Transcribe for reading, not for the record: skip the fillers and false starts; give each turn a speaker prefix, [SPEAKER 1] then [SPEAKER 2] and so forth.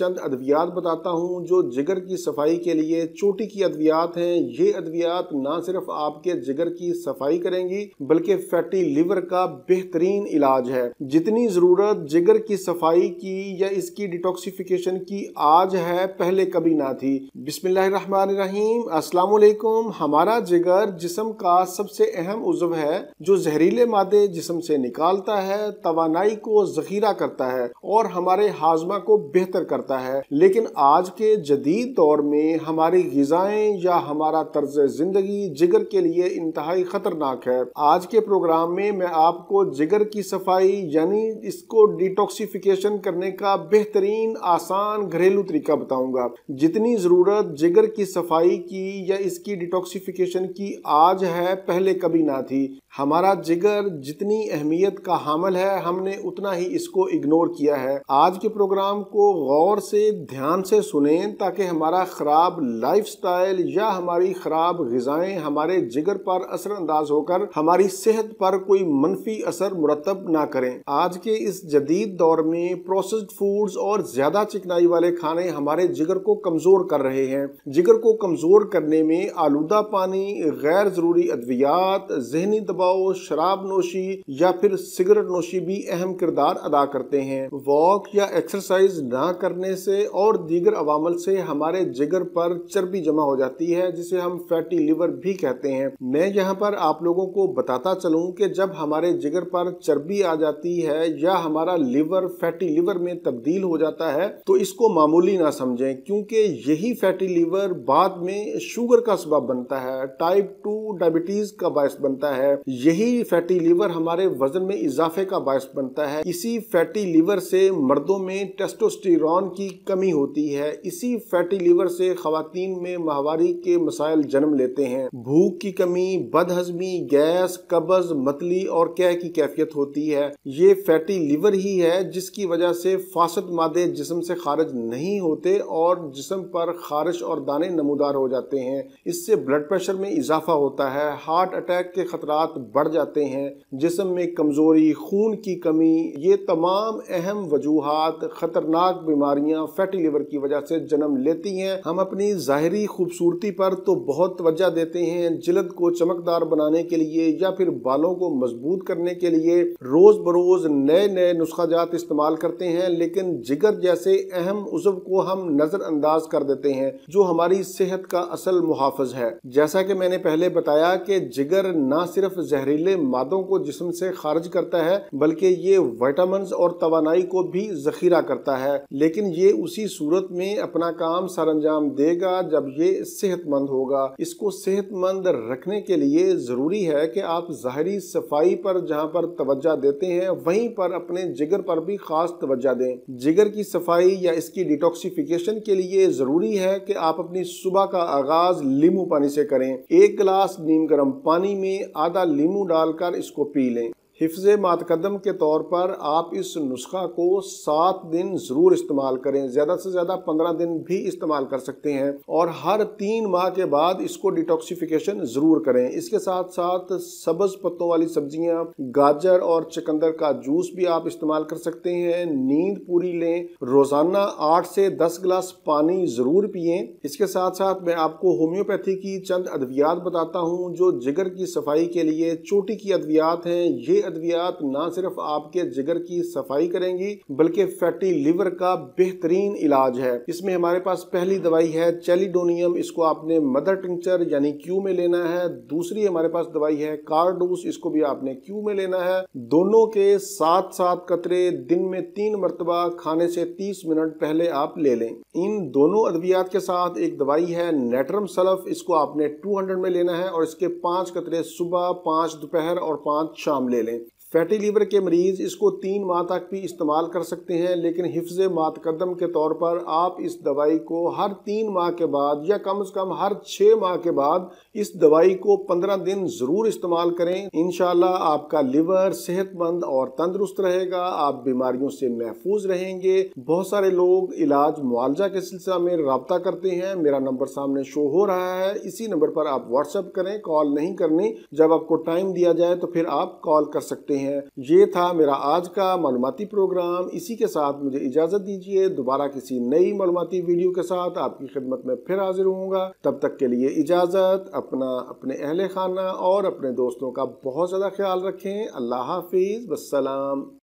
[SPEAKER 1] चंद अद्वियात बताता हूं जो जिगर की सफाई के लिए चोटी की अद्वियात हैं। ये अद्वियात ना सिर्फ आपके जिगर की सफाई करेंगी बल्कि फैटी लिवर का बेहतरीन इलाज है। जितनी जरूरत जिगर की सफाई की या इसकी डिटॉक्सिफिकेशन की आज है, पहले कभी ना थी। बिस्मिल्लाहिर्रहमानिर्रहीम, अस्सलाम वालेकुम। हमारा जिगर जिस्म का सबसे अहम उज़्व है जो जहरीले मादे जिस्म से निकालता है, तवानाई को जखीरा करता है और हमारे हाजमा को बेहतर करता है। लेकिन आज के जदीद दौर में हमारी ग़िज़ाएं या हमारा तर्ज जिंदगी जिगर के लिए इंतहाई खतरनाक है। आज के प्रोग्राम में मैं आपको जिगर की सफाई यानी इसको डिटॉक्सिफिकेशन करने का बेहतरीन आसान घरेलू तरीका बताऊंगा। जितनी जरूरत जिगर की सफाई की या इसकी डिटॉक्सिफिकेशन की आज है, पहले कभी ना थी। हमारा जिगर जितनी अहमियत का हामिल है, हमने उतना ही इसको इग्नोर किया है। आज के प्रोग्राम को गौर से ध्यान से सुनें ताकि हमारा खराब लाइफस्टाइल या हमारी खराब ग़िज़ाएं हमारे जिगर पर असरअंदाज होकर हमारी सेहत पर कोई मनफी असर मुरतब ना करें। आज के इस जदीद दौर में प्रोसेस्ड फूड्स और ज्यादा चिकनाई वाले खाने हमारे जिगर को कमजोर कर रहे हैं। जिगर को कमजोर करने में आलूदा पानी, गैर जरूरी अद्वियात, ज़हनी दबाव, शराब नोशी या फिर सिगरेट नोशी भी अहम किरदार अदा करते हैं। वॉक या एक्सरसाइज ना करने से और दीगर अवामल से हमारे जिगर पर चर्बी जमा हो जाती है जिसे हम फैटी लिवर भी कहते हैं। मैं यहाँ पर आप लोगों को बताता चलूं कि जब हमारे जिगर पर चर्बी आ जाती है या हमारा लिवर फैटी लिवर में तब्दील हो जाता है तो इसको मामूली ना समझें, क्योंकि यही फैटी लिवर बाद में शुगर का सबब बनता है, टाइप 2 डायबिटीज का बायस बनता है। यही फैटी लिवर हमारे वजन में इजाफे का बायस बनता है। इसी फैटी लिवर से मर्दों में टेस्टोस्टेरोन की कमी होती है। इसी फैटी लिवर से खवातीन में माहवारी के मसाइल जन्म लेते हैं। भूख की कमी, बदहजमी, गैस, कब्ज, मतली और कै की कैफियत होती है। ये फैटी लिवर ही है जिसकी वजह से फासद मादे जिस्म से खारिज नहीं होते और जिस्म पर खारिश और दाने नमूदार हो जाते हैं। इससे ब्लड प्रेशर में इजाफा होता है, हार्ट अटैक के खतरात बढ़ जाते हैं, जिस्म में कमजोरी, खून की कमी। ये तमाम अहम वजूहात खतरनाक बीमारियां फैटी लिवर की वजह से जन्म लेती हैं। हम अपनी जाहिरी खूबसूरती पर तो बहुत तवज्जो देते हैं, जिल्द को चमकदार बनाने के लिए या फिर बालों को मजबूत करने के लिए रोज बरोज नए नए नुस्खाजात इस्तेमाल करते हैं, लेकिन जिगर जैसे अहम उज़्व को हम नजरअंदाज कर देते हैं जो हमारी सेहत का असल मुहाफ़िज है। जैसा कि मैंने पहले बताया कि जिगर ना सिर्फ जहरीले मादों को जिस्म से खारिज करता है बल्कि ये विटामिन्स और तवानाई को भी जखीरा करता है, लेकिन ये उसी सूरत में अपना काम सरअंजाम देगा जब ये सेहतमंद होगा। इसको सेहतमंद रखने के लिए जरूरी है कि आप ज़ाहिरी सफाई पर जहाँ पर तवज्जो देते हैं वहीं पर अपने जिगर पर भी खास तवज्जो दें। जिगर की सफाई या इसकी डिटॉक्सिफिकेशन के लिए जरूरी है कि आप अपनी सुबह का आगाज नींबू पानी से करें। 1 गिलास नीम गर्म पानी में आधा नींबू डालकर इसको पी लें। हिफ्ज़े मातकदम के तौर पर आप इस नुस्खा को 7 दिन जरूर इस्तेमाल करें, ज्यादा से ज्यादा 15 दिन भी इस्तेमाल कर सकते हैं और हर 3 माह के बाद इसको डिटॉक्सिफिकेशन जरूर करें। इसके साथ साथ सब्ज पत्तों वाली सब्जियां, गाजर और चुकंदर का जूस भी आप इस्तेमाल कर सकते हैं। नींद पूरी लें, रोजाना 8 से 10 गिलास पानी जरूर पिएं। इसके साथ साथ मैं आपको होम्योपैथी की चंद अद्वियात बताता हूँ जो जिगर की सफाई के लिए चोटी की अद्वियात हैं। ये अद्वियात ना सिर्फ आपके जिगर की सफाई करेंगी बल्कि फैटी लिवर का बेहतरीन इलाज है। इसमें हमारे पास पहली दवाई है चेलिडोनियम, इसको आपने मदर टिंचर यानी क्यू में लेना है। दूसरी हमारे पास दवाई है कार्डूस, इसको भी आपने क्यू में लेना है। दोनों के 7-7 कतरे दिन में 3 मरतबा खाने से 30 मिनट पहले आप ले लें। इन दोनों अद्वियात के साथ एक दवाई है नेट्रम सल्फ, इसको आपने 200 में लेना है और इसके 5 कतरे सुबह, 5 दोपहर और 5 शाम ले लें। फैटी लीवर के मरीज इसको 3 माह तक भी इस्तेमाल कर सकते हैं, लेकिन हिफ्ज़े मातकदम के तौर पर आप इस दवाई को हर 3 माह के बाद या कम से कम हर 6 माह के बाद इस दवाई को 15 दिन जरूर इस्तेमाल करें। इंशाल्लाह आपका लिवर सेहतमंद और तंदुरुस्त रहेगा, आप बीमारियों से महफूज रहेंगे। बहुत सारे लोग इलाज मुआवजा के सिलसिला में रब्ता करते हैं, मेरा नंबर सामने शो हो रहा है, इसी नंबर पर आप व्हाट्सएप करें, कॉल नहीं करनी। जब आपको टाइम दिया जाए तो फिर आप कॉल कर सकते हैं। हैं। ये था मेरा आज का मालूमाती प्रोग्राम। इसी के साथ मुझे इजाजत दीजिए। दोबारा किसी नई मालूमाती वीडियो के साथ आपकी खिदमत में फिर हाजिर होऊंगा। तब तक के लिए इजाजत। अपने अहले खाना और अपने दोस्तों का बहुत ज्यादा ख्याल रखें। अल्लाह हाफिज। वस्सलाम।